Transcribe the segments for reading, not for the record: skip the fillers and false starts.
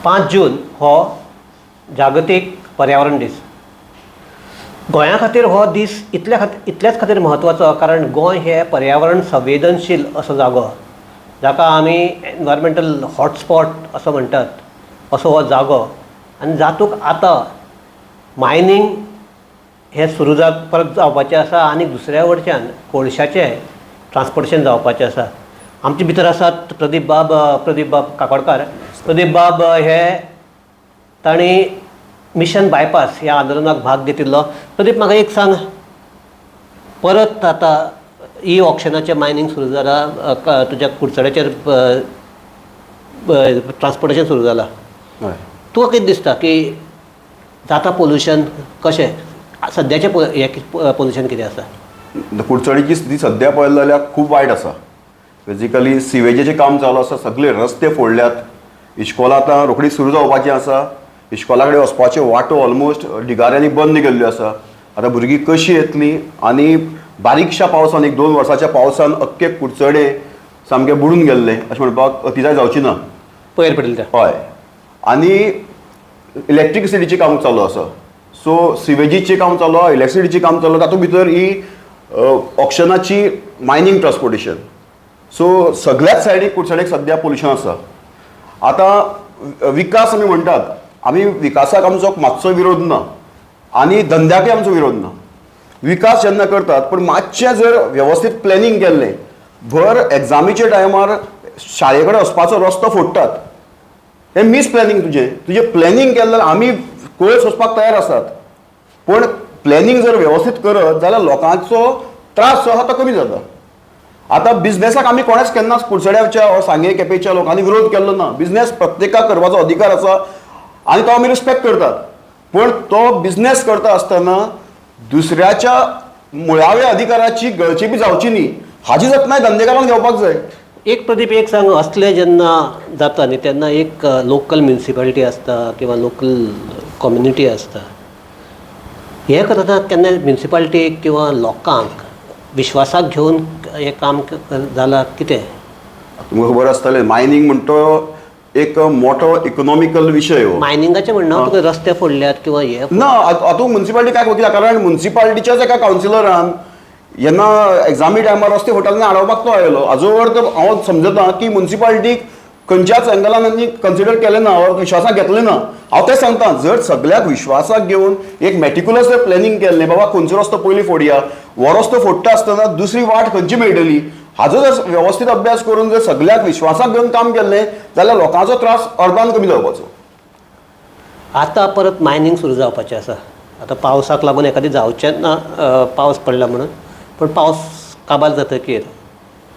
5 जून हो जागतीक पर्यावरण दीस. गोंया खातीर हो दीस इतल्याच खातीर म्हत्वाचो कारण गोंय हे पर्यावरण संवेदनशील असो जागो, जाका आमी एनवायरमेंटल हॉटस्पॉट असो म्हणटात, असो हो जागो. आनी जातूंत आतां मायनींग हे सुरू परत जावपाचें आसा आनी दुसऱ्या वटच्यान कोळशाचें ट्रान्सपोर्टेशन जावपाचें आसा. आमचे भितर आसात प्रदीप बाब काकोडकार. प्रदीप बाब हे तांणी मिशन बायपास ह्या आंदोलनाक भाग घेतिल्लो. प्रदीप, म्हाका एक सांग, परत आतां ई ऑक्शनाचें मायनींग सुरू जालां, तुज्या कुडचड्याचेर ट्रान्सपोर्टेशन सुरू जालां. तुका कितें दिसता की जाता पोल्युशन कशें? सद्याचें पोल्युशन कितें आसा? कुडचडीची स्थिती सध्या पळयलें जाल्यार खूब वायट आसा. बेजिकली सिवेजीचें काम चालू आसा, सगळे रस्ते फोडल्यात. इश्कोलां आतां रोखडी सुरू जावपाचीं आसा. इश्कोला कडेन वचपाच्यो वाटो ऑलमोस्ट ढिगाऱ्यांनी बंद केल्ल्यो आसा. आतां भुरगीं कशीं येतलीं? आनी बारीकशा पावसान, 1-2 वर्साच्या पावसान अख्खे कुडचडे सामके बुडून गेल्ले अशें म्हणपाक अतिजाय जावची ना. पयर पडिल्ले. हय. आनी इलेक्ट्रिसिटीचें काम चालू आसा. सो सिवेजीचें काम चालू आसा, इलेक्ट्रिसिटीचें काम चालू आसा. तातूंत भितर ही ऑक्शनाची मायनींग ट्रान्सपोर्टेशन. सो सगळ्याच सायडीक कुडचडेक सद्या पोल्युशन आसा. आतां विकास आमी म्हणटात, आमी विकासाक आमचो मातसो विरोध ना आनी धंद्याकय आमचो विरोध ना. विकास जेन्ना करतात पण मातशें जर वेवस्थीत प्लॅनिंग केल्लें, भर एग्जामीच्या टायमार शाळे कडेन वचपाचो रस्तो फोडटात, हें मिस प्लॅनिंग. तुजें प्लॅनिंग केलें जाल्यार आमी कोयस वचपाक तयार आसात, पण प्लॅनिंग जर वेवस्थीत करत जाल्यार लोकांचो त्रास जो आसा तो कमी जाता. आतां बिझनेसाक आमी कोणेच केन्नाच कुडचड्याच्या वा सांगे केपेंच्या लोकांनी विरोध केल्लो ना. बिझनेस प्रत्येकाक करपाचो अधिकार आसा आनी तो आमी रिस्पेक्ट करतात. पण तो बिझनेस करता आसतना दुसऱ्याच्या मुळाव्या अधिकाराची गळची बी जावची न्ही, हाची जतनाय धंदेकारान घेवपाक जाय. एक प्रदीप, एक सांग, असले जेन्ना जाता न्ही तेन्ना एक लोकल म्युनिसिपालिटी आसता किंवा लोकल कम्युनिटी आसता, हे करता केन्ना म्युनिसिपालिटीक किंवा लोकांक विश्वासाक घेवन हें काम जालां कितें? तुमकां खबर आसतलें, मायनींग म्हणटा एक मोठो इकॉनॉमिकल विशय. मायनिंगाचें म्हणणं तुका रस्ते फोडल्यात किंवा हे ना, हातूंत म्युनिसिपालिटी काय वकिला, कारण म्युनिसिपालिटीच्याच एका कावन्सिलरान जेन्ना एग्जामी टायमार रस्ते फोडटाले आडोवपाक तो आयलो. हाजो अर्थ हांव समजता की म्युनिसिपालिटीक खंयच्याच एंगलान कन्सिडर केलें ना, विश्वासाक घेतलें ना. हांव तें सांगता, जर सगळ्याक विश्वासाक घेवन एक मेटिक्युलस जर प्लॅनिंग केल्लें, बाबा खंयचो रस्तो पयलीं फोडया, हो रस्तो फोडटा आसतना दुसरी वाट खंयची मेळटली, हाजो जर वेवस्थीत अभ्यास करून जर सगळ्याक विश्वासाक घेवन काम केल्लें जाल्यार लोकांचो त्रास अर्दान कमी जावपाचो. आतां परत मायनींग सुरू जावपाचें आसा. आतां पावसाक लागून एखादी जावचें ना, पावस पडला म्हणून, पण पावस काबार जातकीर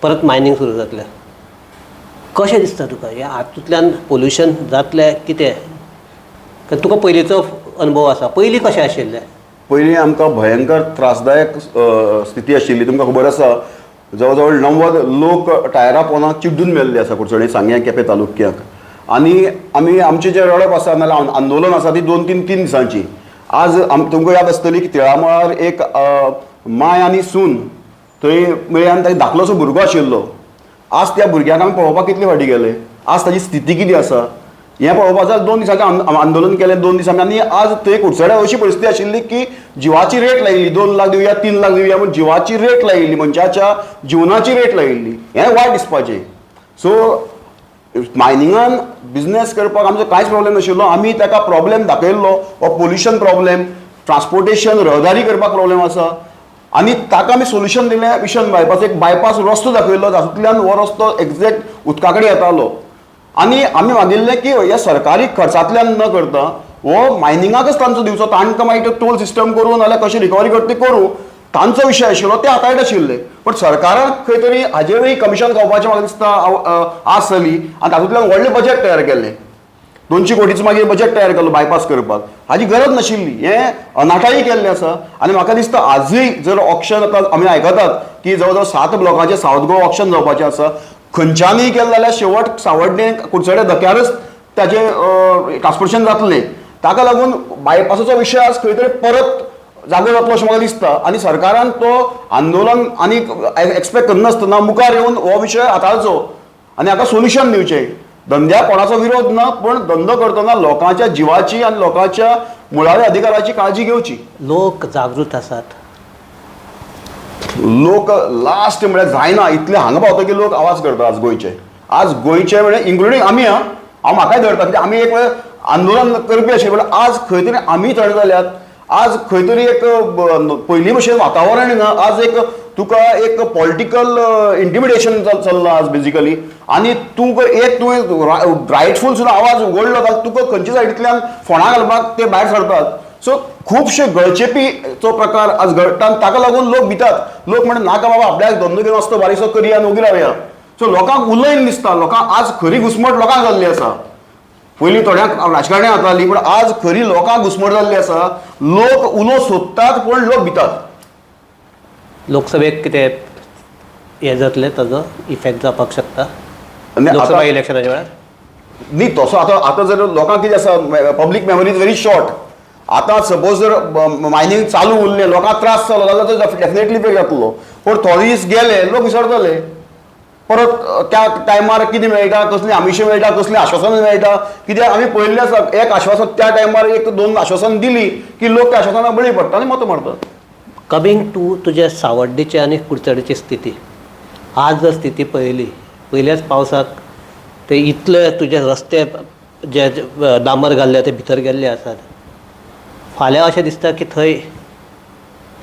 परत मायनींग सुरू जातलें. कशें दिसता तुका? ह्या हातूंतल्यान पोल्युशन जातलें कितें? तुका पयलींचो अनुभव आसा, पयलीं कशें आशिल्लें? पयलीं आमकां भयंकर त्रासदायक स्थिती आशिल्ली. तुमकां खबर आसा, जवळ जवळ 90 लोक टायरा पोंदाक चिड्डून मेल्ले आसा कुडचडे सांग्या केपें तालुक्याक. आनी आमी आमचें जें रडप आसा नाल्यार आंदोलन आसा ती 2-3 दिसांची. आज तुमकां याद आसतली की तिळामळार एक माय आनी सून थंय मेळ्ळी आनी ताका धाकलोसो भुरगो आशिल्लो. आज त्या भुरग्याक आमी पळोवपाक कितले फावटी गेले, आज ताची स्थिती कितें आसा हें पळोवपाक जाय. 2 दिसांचें आंदोलन केलें, 2 दिसांनी. आनी आज थंय कुडचड्या अशी परिस्थिती आशिल्ली की जिवाची रेट लायिल्ली. 2 लाख दिवया, 3 लाख दिवया म्हूण जिवाची रेट लायिल्ली, मनशाच्या जिवनाची रेट लायिल्ली. हें वायट दिसपाचें. सो मायनिंगान बिझनेस करपाक आमचो कांयच प्रॉब्लेम नाशिल्लो. आमी ताका प्रॉब्लेम दाखयल्लो, हो पोल्युशन प्रॉब्लेम, ट्रान्सपोर्टेशन, रहदारी करपाक प्रॉब्लेम आसा, आनी ताका आमी सोल्युशन दिलें. मिशन बायपास, एक बायपास रस्तो दाखयल्लो, तातूंतल्यान हो रस्तो एक्झॅक्ट उदका कडेन येतालो. आनी आमी मागिल्लें की ह्या सरकारी खर्चांतल्यान न करता हो मायनिंगाकच तांचो दिवचो. तांकां मागीर टोल सिस्टम करून नाल्यार कशें रिकवरी करता तें करूं, तांचो विशय आशिल्लो, ते हाताळट आशिल्ले. पण सरकारान खंय तरी हाजेरूय कमिशन खावपाचें म्हाका दिसता आस जाली आनी तातूंतल्यान व्हडलें बजेट तयार केलें. 200 कोटीचो मागीर बजेट तयार केलो बायपास करपाक. हाची गरज नाशिल्ली. हें अनाठायी केल्लें आसा. आनी म्हाका दिसता आजूय जर ऑक्शन आतां आमी आयकतात की जवळ जवळ 7 ब्लॉकाचें सावथ गोवा ऑक्शन जावपाचें आसा. खंयच्यानय केलें जाल्यार शेवट सावड्डे कुडचड्या धक्यारच ताचें ट्रान्सपोर्टेशन जातलें. ताका लागून बायपासाचो विशय आज खंय तरी परत जागो जातलो अशें म्हाका दिसता. आनी सरकारान तो आंदोलन आनी एक्सपेक्ट करनासतना मुखार येवन हो विशय हाताळचो आनी हाका सोल्युशन दिवचें. धंद्या कोणाचो विरोध ना, पण धंदो करतना लोकांच्या जिवाची आणि लोकांच्या मुळाव्या अधिकाराची काळजी घेवची. लोक जागृत आसात. लोक लास्ट म्हळ्यार जायना इतले हांगा पावता की लोक आवाज करता आज गोंयचे म्हणजे इन्क्लुडींग आमी हांव म्हाकाय धरता कित्याक आमी एक वेळ आंदोलन करपी अशें पण आज खंय तरी आमी थंड जाल्यात. आज खंय तरी एक पयलीं भशेन वातावरण ना. आज एक तुका एक पॉलिटिकल इंटिमिडेशन चल्लां आज बेजिकली. आनी तुका एक तुवें रायटफूल सुद्दां आवाज उगडलो जाल्यार तुका खंयच्या सायडींतल्यान फोंडां घालपाक ते भायर सरतात. सो खुबशे गळचेपीचो प्रकार आज घडटा आनी ताका लागून लोक भितात. लोक म्हणटा नाका बाबा आपल्याक धंदो घेवन वचता बारीकसो करया आनी उगी रावया. सो लोकांक उलयन दिसता. लोकांक आज खरी घुसमट लोकांक जाल्ली आसा. पयलीं थोड्यांक राजकारणी जाताली पण आज खरी लोकांक घुसमट जाल्ली आसा. लोक उलो सोदतात पण लोक भितात. लोकसभेक कितें हें जातलें ताजो इफेक्ट जावपाक शकता आनी लोकसभा आतां- इलेक्शनाच्या वेळार. न्ही तसो आतां जर लोकांक कितें आसा public memory is very short. आतां सपोज जर मायनींग चालू उरलें लोकांक त्रास जालो जाल्यार तो डेफिनेटली इफेक्ट जातलो. पण थोडे दीस गेले लोक विसरतले. परत त्या टायमार कितें मेळटा, कसलीं आमिशें मेळटा, कसलीं आश्वासनां मेळटा. कित्याक आमी पळयल्लें आसा एक आश्वासन त्या टायमार एक दोन आश्वासन दिली की लोक त्या आश्वासनाक बळी पडटा आनी मतां मारतात. कमिंग टू तुजे सावड्डेचे आनी कुडचडेची स्थिती. आज जर स्थिती पळयली पयल्याच पावसाक ते इतले तुजे रस्ते जे डांबर घाल्ले ते भितर गेल्ले आसात. फाल्यां अशें दिसता की थंय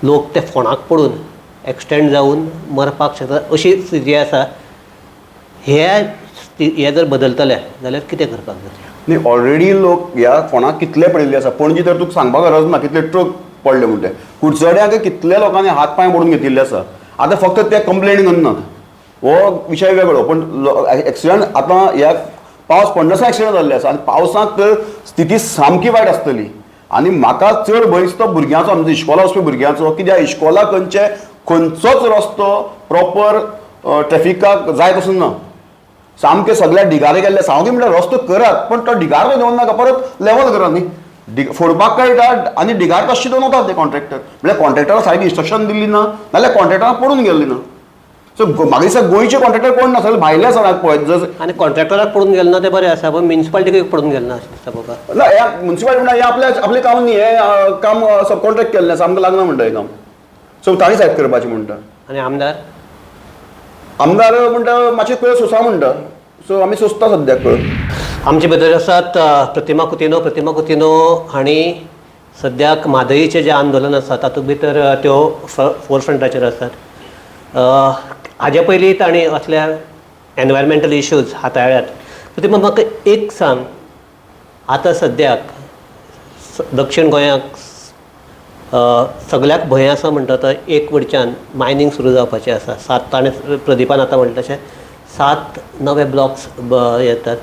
लोक ते फोंडाक पडून एक्सटेंड जावन मरपाक शकता अशी स्थिती आसा. हे जर बदलतले जाल्यार कितें करपाक जाय? न्ही ऑलरेडी लोक ह्या फोंडाक कितले पडिल्ले आसा. पणजी तर तुका सांगपाक गरज ना कितले ट्रक पडले म्हणटे. कुडचड्याक कितले लोकांनी हात पांय मोडून घेतिल्ले आसा. आतां फक्त ते कंप्लेन करनात हो विशय वेगळो. पण एक्सिडंट आतां ह्या पावस पडनासा एक्सिडंट जाल्ले आसा आनी पावसाक तर स्थिती सामकी वायट आसतली. आनी म्हाका चड भंय दिसता भुरग्यांचो आमच्या इश्कोला वचपी भुरग्यांचो. कित्याक इश्कोला खंयचोच रस्तो प्रॉपर ट्रॅफिकाक जाय तसो ना. सामके सगळ्या डिगारे गेल्ले. सावकी म्हणल्यार रस्तो करात पण तो डिगार तो देंवन नाका परत लेवल करा न्ही. फोडपाक कळटा आनी डिगार तशें दोनवतात ते कॉन्ट्रॅक्टर. म्हळ्यार कॉन्ट्रॅक्टराक सारकी इंस्ट्रक्शन दिल्ली ना नाल्यार कॉन्ट्रॅक्टराक पडून गेल्ली ना. सो म्हाका दिसता गोंयचे कॉन्ट्रॅक्टर कोण ना सगळे भायले आसा पळय. जर आनी कॉन्ट्रॅक्टराक पडून गेले ना ते बरें आसा पण म्युनिसिपालिटीक पडून गेले ना अशें दिसता म्हाका. ना ह्या म्युन्सिपालिटी म्हणटा हे आपलें काम न्ही. हे काम सब कॉन्ट्रॅक्ट केल्लें आसा आमकां लागना म्हणटा हें काम. सो तांणी सायड करपाचें म्हणटा. आनी आमदार म्हणटा मातशें पळय सोंसा म्हणटा. सो आमी सोंसता सद्याक पळय. आमचे भितर आसात प्रतिमा कुतिनो हांणी सद्याक म्हादईचें जें आंदोलन आसा तातूंत भितर त्यो फोरफ्रंटाचेर आसात. हाजे पयलीं तांणी असल्या एनवायरमेंटल इश्यूज हाताळ्यात. प्रतिमा म्हाका एक सांग आतां सद्याक दक्षिण गोंयाक सगळ्याक भंय आसा म्हणटा तो एक वटच्यान मायनींग सुरू जावपाचें आसा. 7 ताणें प्रदीपान आतां म्हणटा तशें 7 नवे ब्लॉक्स येतात.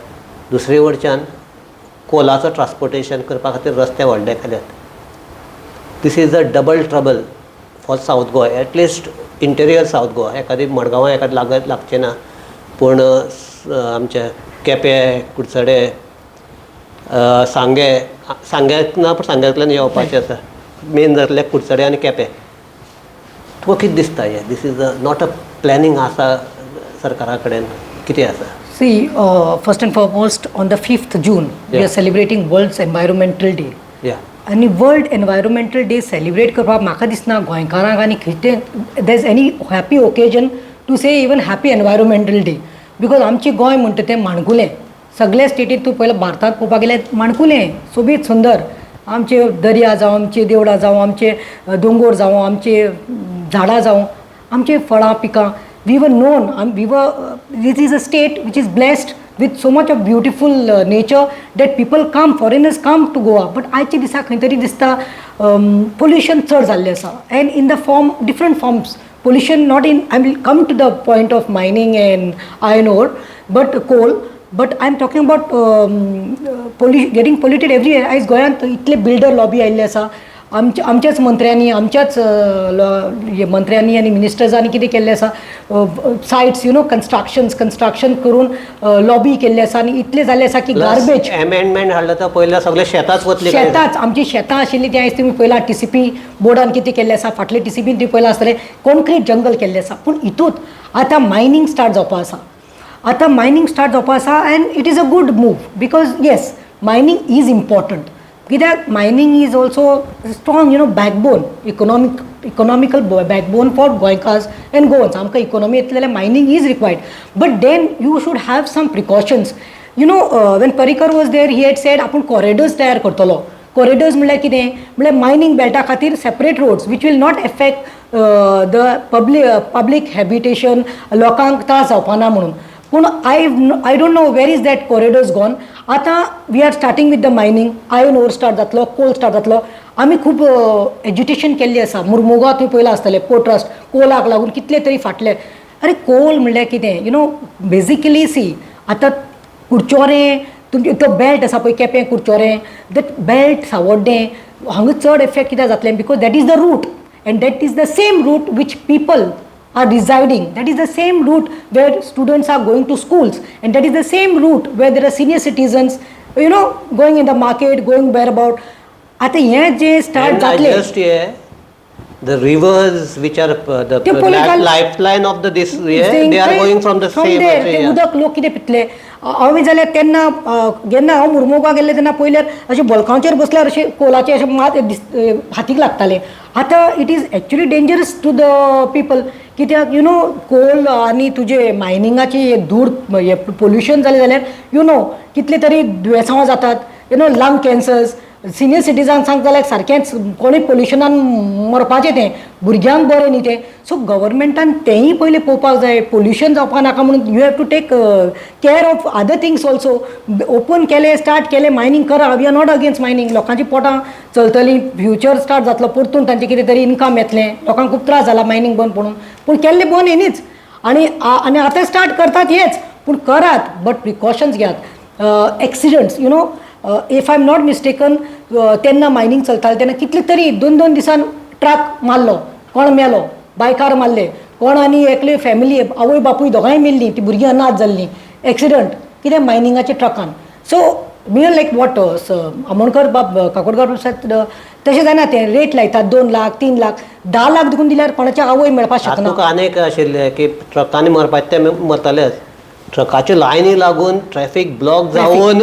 दुसरे वटच्यान कोलाचो ट्रान्सपोर्टेशन करपा खातीर रस्ते व्हडले केल्यात. This is a double trouble for south Goa at least interior south Goa. एखादी मडगांवां एखादी लागचें ना पूण आमचे केपें कुडचडे सांग्याक ना पूण सांग्यातल्यान येवपाचें आसा. मेन जातले कुडचडे आनी केपें. तुका कितें दिसता हें? This is not a planning आसा सरकारा कडेन कितें आसा? See, first and foremost, on the 5th June, we Yeah. are celebrating World's Environmental Day. या आनी वर्ल्ड एनवायरमेंटल डे सेलिब्रेट करपाक म्हाका दिसना गोंयकारांक आनी कितें there is any happy occasion to say even happy environmental day. Because आमचें गोंय म्हणटा तें माणकुलें. सगळ्या स्टेटींत तूं पयलें भारतांत पळोवपाक गेल्यार माणकुलें सोबीत सुंदर. आमचे दर्या जावं आमचे देवळां जावं आमचे दोंगोर जावं आमचे झाडां जावं आमचे फळां पिकां. We were known, this is a state which is blessed with so much of beautiful nature that people come, foreigners come to Goa. But आयच्या दिसा खंय तरी दिसता pollution चड जाल्लें आसा. And in the form, different forms. Pollution not in, I will come to the point of mining and iron ore, but coal. But I am talking about getting polluted everywhere. आयज गोंयांत इतले builder lobby आयिल्ले आसा. आमच्याच मंत्र्यांनी मंत्र्यांनी आनी मिनिस्टर्सांनी कितें केल्लें आसा सायट्स कन्स्ट्रक्शन करून लॉबी केल्ले आसा आनी इतले जाल्ले आसा की गार्बेज अमेंडमेंट हाडलो तो पयल्या सगळे शेतांच वतले. शेतांच आमची शेतां आशिल्ली ती आयज तुमी पयला TCP बोर्डान कितें केल्लें आसा. फाटले TCPन तुमी पयला आसतलें कॉन्क्रीट जंगल केल्लें आसा. पूण हितूंत आतां मायनींग स्टार्ट जावपा आसा आतां मायनींग स्टार्ट जावपा आसा and it is a good move because yes mining is important कित्याक mining is also strong backbone economical backbone for गोंयकार्स एंड गोवन्स आमकां इकॉनॉमी येतली जाल्यार mining is required but then you should have some precautions when Parrikar was there he had said आपूण corridors तयार करतलो कॉरिडर्स म्हणल्यार कितें म्हणल्यार मायनींग बेल्टा खातीर separate roads which will not affect the public habitation लोकांक त्रास जावपा ना म्हणून पूण I don't know where is that corridors gone आतां we are starting with the mining iron ore start जातलो कोल स्टार्ट जातलो आमी खूब एज्युटेशन केल्ली आसा मुर्मुगांव तुवें पयलां आसतलें पोर्ट ट्रस्ट कोलाक लागून कितले तरी फाटले अरे कोल म्हणल्यार कितें बेजिकली सी आतां कुडचोरें तुमचें तो बेल्ट आसा पळय केपें कुडचोरें दॅट बेल्ट सावड्डें हांगा चड एफेक्ट कित्याक जातलें because that is the route and that is the same route which people are residing. That is the same route where students are going to schools, and that is the same route where there are senior citizens, going in the market, going whereabout. Ata ye je start zatle. Just the rivers which are the lifeline of this they are going from the same there. ते उदक लोक कितें पितले हांवें जाल्यार तेन्ना जेन्ना हांव मुर्मुगांव गेल्ले तेन्ना पयल्यार अशें बलकांचेर बसल्यार अशें कोलाचे अशें मात हातीक लागताले आतां it is actually dangerous to the people कित्याक कोल आनी तुजे मायनिंगाची धूळ पोल्युशन जालें जाल्यार कितले तरी दुयेंसां जातात लंग कॅन्सर्स सिनियर सिटीजन सांग जाल्यार सारकेंच कोणी पोल्युशनान मरपाचें तें भुरग्यांक बरें न्ही तें सो गव्हर्मेंटान तेंय पयलीं पळोवपाक जाय पोल्युशन जावपा नाका म्हणून you have to take care of other things also open केलें स्टार्ट केलें मायनींग करा we are not against mining लोकांची पोटां चलतलीं फ्युचर स्टार्ट जातलो परतून तांचें कितें तरी इनकम येतलें लोकांक खूब त्रास जाला मायनींग बंद पडून पूण केल्लें बंद येनीच आनी आतां स्टार्ट करतात हेच पूण करात बट प्रिकॉशन्स घेयात एक्सिडंट्स if I am not mistaken तेन्ना मायनींग चलतालें तेन्ना कितले तरी 2-2 दिसान ट्रक मारलो कोण मेलो बायकार मारले कोण आनी एकले फॅमिली आवय बापूय दोगांय मेल्लीं ती भुरगीं अनाथ जाल्लीं एक्सिडंट कितें मायनिंगाच्या ट्रकान so we are like what Amonkar Bab Kakodkar तशें जायना तें रेट लायतात 2 लाख 3 लाख 10 लाख देखून दिल्यार कोणाच्या आवय मेळपाक शकना तुका आनीक आशिल्लें की ट्रकांनी मरपाचे ते मरतालेच ट्रकाच्यो लायनी लागून ट्रॅफिक ब्लॉक जावन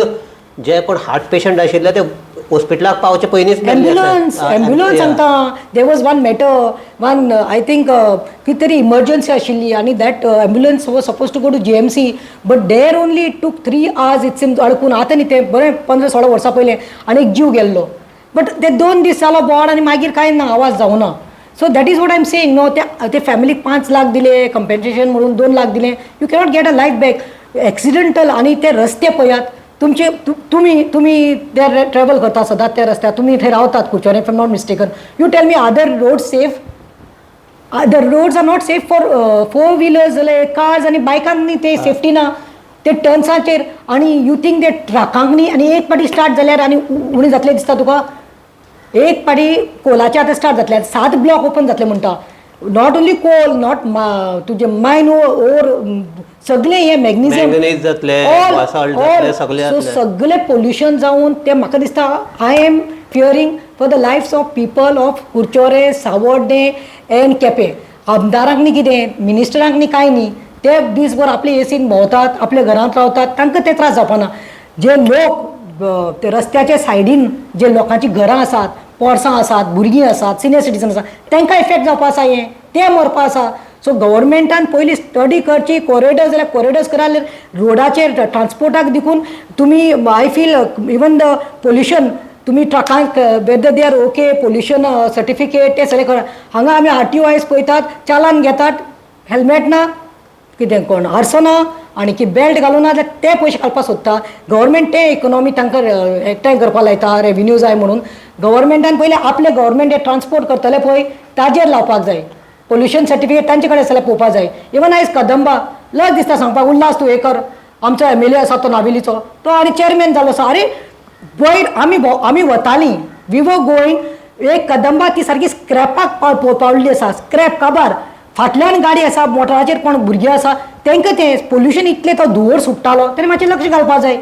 जे कोण हार्ट पेशंट आशिल्ले ते हॉस्पिटलाक पावचे पयलींच एम्ब्युलन्स सांगता there was one I think कितें तरी इमर्जन्सी आशिल्ली आनी that ambulance was suppose to go to GMC but there only it took 3 hours it seems अडकून आतां न्ही तें बरें 15-16 वर्सां पयलें आनी एक जीव गेल्लो बट ते 2 दीस जालो बोवाड आनी मागीर कांय ना आवाज जावना so that is what I am saying no ते फॅमिलीक 5 लाख दिले कंपेन्सेशन म्हणून 2 लाख दिले you cannot get a life back accidental आनी ते रस्ते पळयात तुमचे तुम्ही ते ट्रॅव्हल करता सदांच त्या रस्त्यार तुमी थंय रावतात Curchorem if I am not mistaken you tell me other roads safe the roads are not safe for 4 wheelers जाल्यार कार्स आनी बायकांक न्ही ते सेफ्टी ना ते टर्न्साचेर आनी यू थिंक ते ट्रकांक न्ही आनी एक पाटी स्टार्ट जाल्यार आनी उणी जातलें दिसता तुका एक पाटी कोलाचे आतां स्टार्ट जातले 7 ब्लॉक ओपन जातले म्हणटा नॉट ओन्ली कोल नॉट तुजे मायन ओर सगळे हे मॅग्नेशियम सगळे पोल्युशन जावन ते म्हाका दिसता I am fearing for the lifes of people of Curchorem सावड्डे एंड केपें आमदारांक न्ही कितें मिनिस्टरांक न्ही कांय न्ही ते दिसभर आपले एसीन भोंवतात आपल्या घरांत रावतात तांकां ते त्रास जावपाना जे लोक ते रस्त्याच्या सायडीन जे लोकांची घरां आसात पोरसां आसात भुरगीं आसात सिनियर सिटीजन आसात तांकां इफेक्ट जावपा आसा हें ते मरपा आसा सो गव्हर्मेंटान पयलीं स्टडी करची कॉरिडर्स जाल्यार कॉरिडर्स करा रोडाचेर ट्रान्सपोर्टाक देखून तुमी I feel even the pollution तुमी ट्रकांक whether they are okay pollution certificate ते सगळें करा हांगा आमी RTO पळयतात चालान घेतात हेल्मेट ना कितें कोण आरसो ना आनी की बेल्ट घालूं ना जाल्यार ते पयशे घालपाक सोदता गव्हर्मेंट ते इकॉनॉमी तांकां एकठांय करपाक लायता रेव्हेन्यू जाय म्हणून गव्हर्मेंटान पयलें आपले गव्हर्मेंट हे ट्रान्सपोर्ट करतले पळय ताजेर लावपाक जाय पोल्युशन सर्टिफिकेट तांचे कडेन आसल्यार पळोवपाक जाय इवन आयज कदंबा लज दिसता सांगपाक उल्हास तूं हे कर आमचो MLA आसा तो नाबिलीचो तो आनी चेअरमॅन जालो आसा अरे वयर आमी वतालीं वी वर गोईंग एक कदंबा ती सारकी स्क्रॅपाक पावल्ली आसा स्क्रॅप काबार फाटल्यान गाडी आसा मोटराचेर कोण भुरगीं आसा तांकां तें पोल्युशन इतलें तो धुंवर सुट्टालो तेणें मातशें लक्ष घालपाक जाय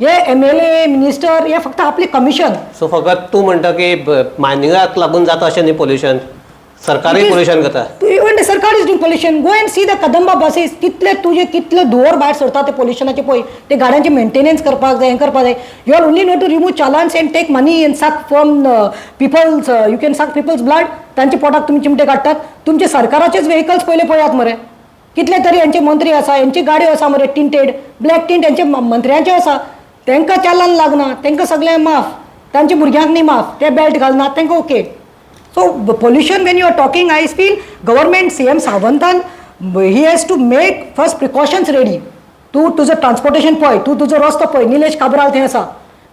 हे MLA मिनिस्टर हे फक्त आपले कमिशन सो फकत तूं म्हणटा की मायनिंगाक लागून जाता अशें न्ही पोल्युशन सरकारूय पोल्युशन करता इवन सरकार everybody is doing pollution. Go and see the Kadamba buses. कितले धुंवर भायर सरता ते पोल्युशनाचे पळय. ते गाड्यांचे मेंटेनन्स करपाक जाय, हें करपाक जाय. You are only know to remove challans and take money and suck from peoples, you can suck peoples blood. तांचे पोटाक तुमी चिमटे काडटात. तुमचे सरकाराचेच व्हेकल्स पयले पळयात मरे. कितले तरी यांचे मंत्री आसा, यांची गाडयो आसा मरे टिंटेड, ब्लॅक टिंट यांचे मंत्र्यांचे आसा. तांकां चालान लागना, तांकां सगळें माफ. तांच्या भुरग्यांक न्ही माफ, ते बेल्ट घालनात तांकां okay. So pollution when you are talking, I feel government CM सावंतान he has to make first precautions ready. तूं तुजो ट्रान्सपोर्टेशन पळय, तूं तुजो रस्तो पळय. निलेश काब्राल थंय आसा.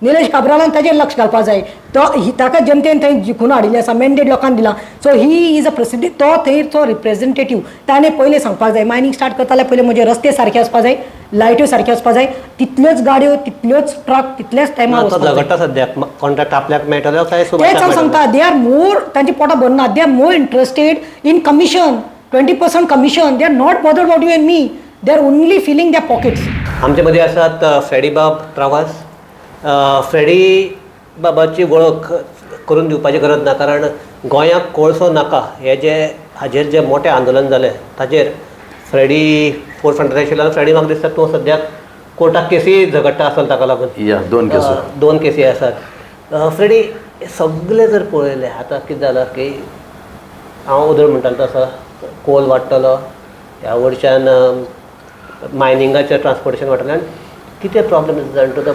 निलेश काब्रालान ताजेर लक्ष घालपाक जाय. ताका जनतेन थंय जिखून हाडिल्लें आसा, मॅन्डेट लोकांक दिला. So he is a president. तो थंयचो रिप्रेझेंटेटीव. ताणें पयलें सांगपाक जाय, मायनींग स्टार्ट करता जाल्यार पयलीं म्हजे रस्ते सारके आसपाक जाय, लायट्यो सारक्यो आसपाक जाय. तितल्योच गाडयो, तितल्योच ट्रक, तितल्याच टायमार झगडटा सद्याक कॉन्ट्रॅक्ट आपल्याक मेळटलो काय तेच हांव सांगता. दे आर मोर, तांची पोटां भरना. They are more interested in commission, 20% commission. They are not bothered about you and me. They are only filling their pockets. आमचे मध्ये आसात फ्रेडी बाब त्रावास. फ्रेडी बाबाची वळख करून दिवपाची गरज ना, कारण गोंयाक कोळसो नाका हाजेर जे मोठे आंदोलन जालें ताजेर फ्रेडी फोर फ्रंटार आशिल्लो. फ्रेडी म्हाका दिसता तूं सद्याक कोर्टाक केसी झगडटा आसतलो ताका लागून. दोन केसी आसात. फ्रेडी सगळे जर पळयले आतां कितें जालां की हांव उदळ म्हणटालो तसो कोल वाडटलो ह्या वयरच्यान मायनिंगाचें ट्रान्सपोर्टेशन वाडटलें. आनी कितें प्रॉब्लेम जाता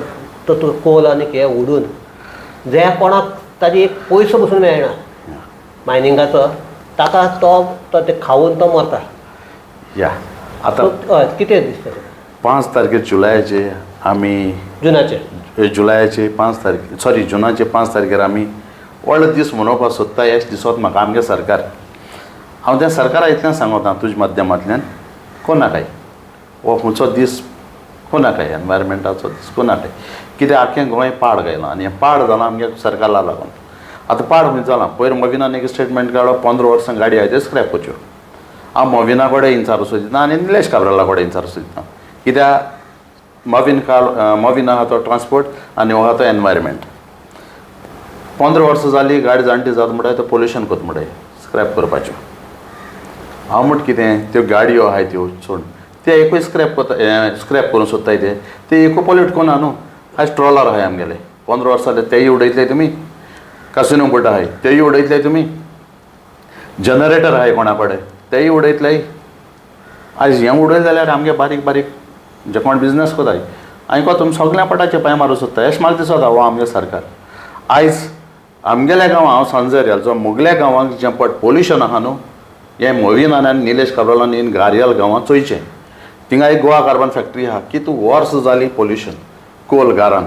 तो कोल आनी हें उडून जे कोणाक ताजी एक पयसो पसून मेळना मायनिंगाचो, ताका तो ते खावून तो मरता. या आता हय, कितें दिसता 5 तारखेर जुलायाचे आमी जुनाचे 5 तारखे सॉरी जुनाचे 5 तारखेर आमी व्हडलो दीस मनोवपाक सोदता. हेच दिसत म्हाका आमगे सरकार. हांव त्या सरकारा इतलें सांगता तुज्या माध्यमांतल्यान, कोणाकाय हो खंयचो दीस कोणाकाय एनवायरमेंटाचो दीस कोणाकाय. कित्याक आख्खें गोंय पाड गायलां आनी हें पाड जालां आमगे सरकारा लागून. आतां पाड खंय जालां. पयर मोविनान एक स्टेटमेंट काडलो 15 वर्सां गाडी आहाय त्यो स्क्रॅप करच्यो. हांव मोविना कडेन इन्चार सोदिता आनी निलेश काब्राला कडेन इन्चार सोदिता. कित्याक मोविन आहा तो ट्रान्सपोर्ट आनी हो आहा तो एनवायरमेंट. 15 वर्सां जालीं गाडी जाणटी जाता म्हणटाय तो पोल्युशन करता म्हणटाय स्क्रॅप करपाच्यो. हांव म्हणटा कितें त्यो गाडयो आहाय त्यो सोड ते एकूय स्क्रॅप करूंक सोदताय ते एकू पोल्यूट कोना न्हू. आयज ट्रॉलर आहाय आमगेले 15 वर्सां जाले तेय उडयतले तुमी. कसिनो बोट आहाय तेय उडयतले तुमी. जनरेटर आहाय कोणा कडेन तेय उडयतले. आयज हें उडयलें जाल्यार आमगे बारीक बारीक जे कोण बिजनस कोताय आनी तुमी सगळ्या पटाचे पांय मारूं सोदता. अशें म्हाका दिसता हो आमगे सरकार. आयज आमगेल्या गांवां हांव सांजेर जो मुगल्या गांवांक जें पट पोल्युशन आहा न्हू हें मोविनान आनी निलेश काब्रालान इन घारियल गांवां चोयचें. थिंगा एक गोवा कार्बन फॅक्टरी आहा कितू वर्स जाली पोल्युशन. कोल गारान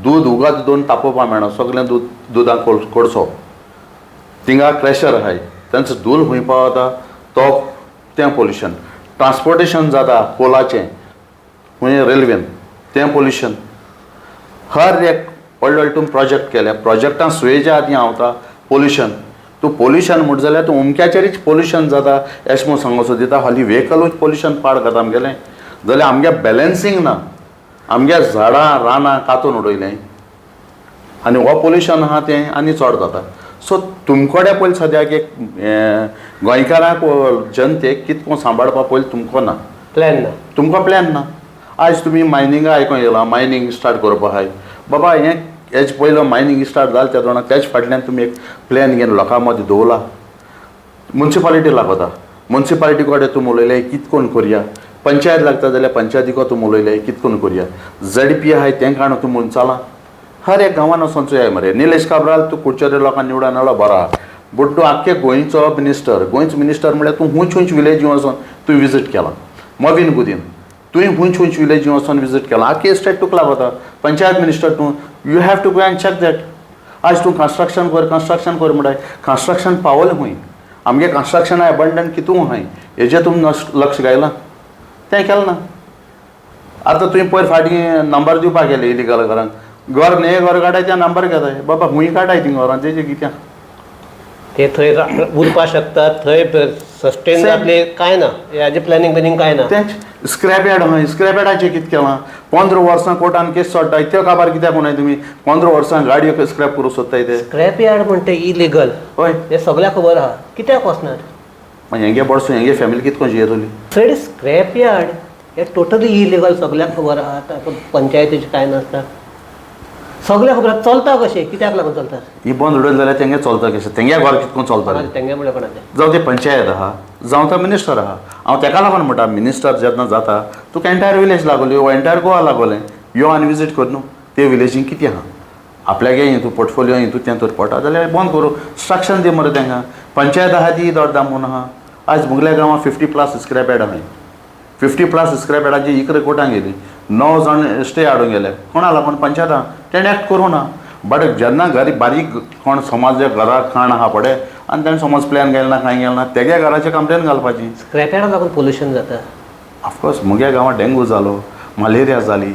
दूद उगाच दोन तापोवपा मेळना सगळें दुदाक कोळसो. थिंगा क्रॅशर आहाय तांचो धूल खंय पावता तो तें पोल्युशन. ट्रान्सपोर्टेशन जाता कोलाचें खंय रेल्वेन तें पोल्युशन. हर एक व्हडले व्हडले तुमी प्रोजेक्ट केले प्रोजेक्टां सुयेच्या आदीं हांवता पोल्युशन. तूं पोल्युशन म्हणटा जाल्यार तूं उमक्याचेरच पोल्युशन जाता अशें म्हूण सांगूंक सोदिता. हालीं व्हेकलूच पोल्युशन पाड घाता आमगेलें जाल्यार आमगे बॅलन्सींग ना. आमगे झाडां रानां कातून उडयलें आनी हो पोल्युशन आहा तें आनी चड जाता. सो तुमकोडे पयलीं सद्याक एक गोंयकाराक जनतेक कितको सांबाळपा पयलीं तुमको ना प्लॅन ना. तुमकां प्लॅन ना. आयज तुमी मायनिंगा आयकूंक येयलां मायनिंग स्टार्ट करपा आहाय बाबा हेज पयलो मायनिंग स्टार्ट जालें त्या तोंडाक तेज फाटल्यान तुमी एक प्लॅन घेवन लोकां मदीं दवरला. मुन्सिपालिटी लागता मुन्सिपालिटी कडेन तुमी उलयले कितकोन करया. पंचायत लागता जाल्यार पंचायतीको तुमी उलयले कितकोन करया. ZP आहाय तें काणू तुमी चला. हर एक गांवान वचून चोयाय मरे. निलेश काब्राल तूं कुडचेरे लोकांक निवडून हाडलो बरो आहा बट तूं आख्खे गोंयचो मिनिस्टर म्हळ्यार तूं हुंच हुंच विलेजी वचून तूं विजीट केलां. मोविन गुदीन तुवें हुंच हुंच विलेजी वचून विजीट केलां. आख्खे स्टेट तुका लागता पंचायत मिनिस्टर तूं you have to go and check that. आयज तूं कन्स्ट्रक्शन कर म्हणटाय कन्स्ट्रक्शन पावलें खंय. आमगे कन्स्ट्रक्शन अबंडंट कितू आहाय हेजेर तुमी लक्ष घायलां तें केलें ना. आतां तुवें पयर फाटीं नंबर दिवपाक गेले इलिगल घरांक घर न्हय घर काडाय त्या नंबर घेताय बाबा खूंय काडाय तीं घरां तेजें कित्याक ते थंय उरपा शकतात थंय सस्टेन जातले कांय ना. हेजें प्लॅनिंग कांय ना. तें स्क्रॅप यार्ड आहाय स्क्रॅप यार्डाचें कितें केलां. 15 वर्सां कोर्टान केस चडटाय त्यो काबार कित्याक म्हणून तुमी 15 वर्सां गाडयो स्क्रॅप करूंक सोदताय ते. स्क्रॅप यार्ड म्हणटा इलिगल हय हें सगळ्याक खबर आहा कित्याक वचनात. मागीर हेंगे बडसून हेंगे फॅमिली कितको जियेतली. फ्रेड स्क्रॅप यार्ड हे टोटली इलिगल सगळ्यांक खबर आहा. आतां पंचायतीचें कांय नासता. सगळ्यांक खबर आहा चलता कशें, कित्याक लागून चलता. ही बंद उडयली जाल्यार तेंगे चलता कशें, तेंगे घर कितको चलतलें. तेंगे म्हळ्यार कोणाचें. जावं ते पंचायत आहा जावं तो मिनिस्टर आहा. हांव तेका लागून म्हणटा मिनिस्टर जेन्ना जाता तुका एंटायर विलेज लागोली वो एंटायर गोवा लागोलें. यो आनी विजीट कर न्हू ते विलेजीन कितें आहा. आपल्यागे हितू पोर्टफोलियो हितू तें तर पडटा जाल्यार बंद करूं. स्ट्रक्शन दी मरे तेंकां. पंचायत आहा ती दॉट म्हूण आहा. आज मुगल्या गांवां 50+ स्क्रॅप यार्ड आहाय. 50+ स्क्रॅप यार्डाची इकडे कोर्टान गेली. 9 जाण स्टे हाडून गेले. कोणा लागून पंचायतां तेणें एक्ट करूं ना. बट जेन्ना गरीब बारीक कोण समज जे घराक खाण आहा पळय आनी तेणें समज प्लॅन गेलें ना कांय गेलें ना तेगे घराचेर कंप्लेन घालपाची. स्क्रॅप यार्डाक लागून पोल्युशन जाता. ऑफकोर्स मुगे गांवांत डेंगू जालो, मलेरिया जाली,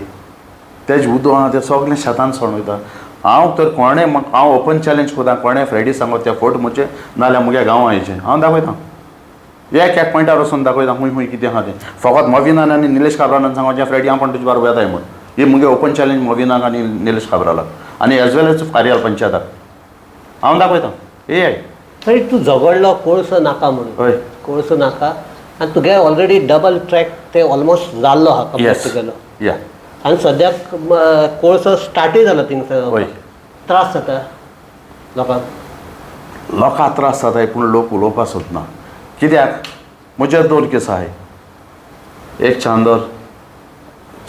तेज उदक आहा तें सगळें शेतान सणवयता. हांव तर कोणें म्हाका हांव ओपन चॅलेंज कोता कोणें फ्रेडी सांगो त्या फोट मुचे नाल्यार मुगे गांवां येचें हांव दाखयतां. एक पॉयंटार वचून दाखयता खूंय कितें आहा तें. फकत मोविनान आनी निलेश काब्रालान सांगोचें फ्रेडी हांव पण तुजे बाराबर येताय म्हूण. ही मुगे ओपन चॅलेंज मोविनाक आनी निलेश काब्रालाक आनी एज वेल एज कार्याल पंचायताक हांव दाखयतां. फ्रेड तूं झगडलो कोळसो नाका म्हणून. हय. कोळसो नाका आनी तुगे ऑलरेडी डबल ट्रॅक ते ऑलमोस्ट जाल्लो आहा कंप्लीट तुगेलो. या आनी सद्याक कोळसो स्टार्टूय जाला थिंगसर. हय. त्रास जाता लोकांक. लोकांक त्रास जाताय पूण लोक उलोवपाक सोदना. कित्याक म्हजे 2 केस आहाय. एक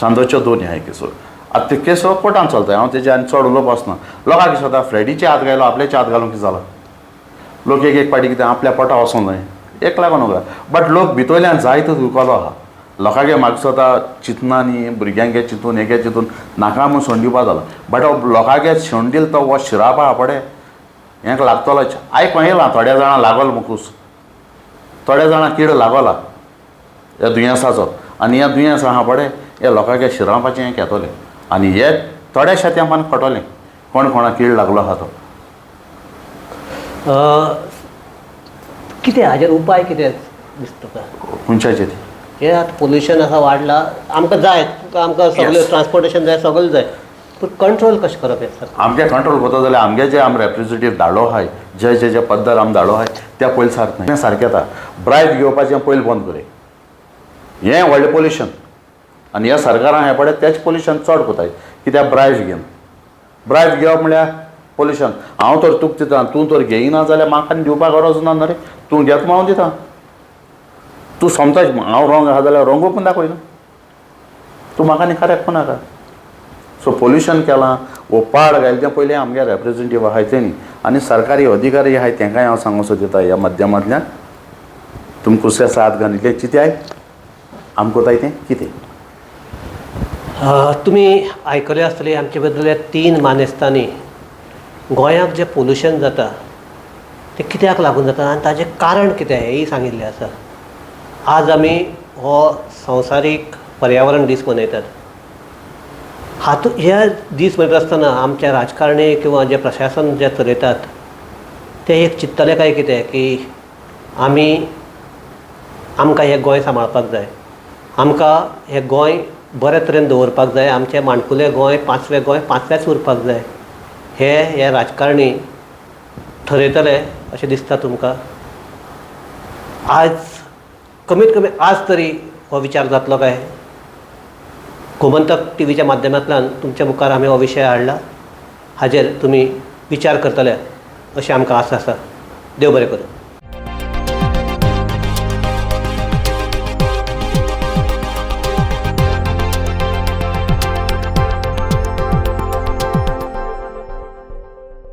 चांदोच्यो 2 आहाय केसो. आतां ते केसो कोर्टान चलताय. हांव तेजे आनी चड उलोवप वचना. लोकांक कितें जाता फ्रेडीचे हात घायलो आपल्याचे हात घालूंक कितें जालां. लोक एक पाटी कितें आपल्या पोटा वचोंक जाय एक लागून वगळा. बट लोक भितरल्यान जायतो धुकलो आहा. लोकांगे म्हाका स्वता चिंतनांनी भुरग्यांगे चिंतून हेगे चिंतून नाका म्हूण सोंड दिवपा जाला. बट लोकांगे शेण दिल तो हो शिराप आहा पळय हेंक लागतलोच. आयक येयलां थोड्या जाणां लागोलो मुकूस. थोड्या जाणां कीड लागोला ह्या दुयेंसाचो आनी ह्या दुयेंस आहा पळय हे लोकांगे शिरापाचें हें घेतोलें आनी हे थोड्याशा तेंपान खटोलें कोण कोणाक कीड लागलो आहा तो. कितें हाजेर उपाय कितें दिसता तुका. खंयच्याचें ती हे आतां पोल्युशन आसा वाडलां आमकां जाय आमकां सगळें Yes. ट्रान्सपोर्टेशन जाय सगळें जाय पूण कंट्रोल कशें करप हें सर. आमगे कंट्रोल करता जाल्यार आमगे जे आम रेप्रेझेंटेटीव धाडलो आहाय जे पद्दर आम धाडलो आहाय त्या पयलीं सारकें हें सारकें येता. ब्रायब घेवपाचें पयलीं बंद करय. हें व्हडलें पोल्युशन आनी ह्या सरकारान हें पळय तेच पोल्युशन चड कोताय कित्याक ब्रायब घेवन. ब्रायब घेवप म्हळ्यार पोल्युशन. हांव तर तुका दिता तूं तर घेयना जाल्यार म्हाका आनी दिवपाक गरज ना न्हू रे. तूं घेत म्हूण हांव दिता. तूं समताच हांव रॉंग आहा जाल्यार रॉंगूय पूण दाखय ना. तूं म्हाका आनी करेक्ट नाका. सो पोल्युशन केलां वो पाड घायलें तें पयलीं आमगे रेप्रेझेंटेटीव आहाय तेणी आनी सरकारी अधिकारी आहाय तेंकाय हांव सांगूंक सोदता ह्या माध्यमांतल्यान तुमकां कुसऱ्या साथ घालिल्लें चिंत्याय आम कोताय तें कितें. तुमी आयकलें आसतलें आमचे बद्दल 3 मानेस्तांनी गोंयाक जें पोल्युशन जाता तें कित्याक लागून जाता आनी ताजें कारण कितें हेंय सांगिल्लें आसा. आज आमी हो संवसारीक पर्यावरण दीस मनयतात. हे दीस मनयता आसतना आमचे राजकारणी किंवा जे प्रशासन जे चलयतात ते एक चिंततले काय कितें की आमकां हें गोंय सांबाळपाक जाय. आमकां हें गोंय बरे तरेन दवरपाक जाय. आमचें माणकुलें गोंय 5वें गोंय 5व्याच उरपाक जाय. हे राजकारणी ठरयतले अशें दिसता तुमकां. आज कमीत कमी आज तरी हो विचार जातलो काय. गोमंतक टीव्हीच्या माध्यमांतल्यान तुमच्या मुखार आमी हो विशय हाडला. हाजेर तुमी विचार करतले अशें आमकां आस आसा. देव बरें करूं.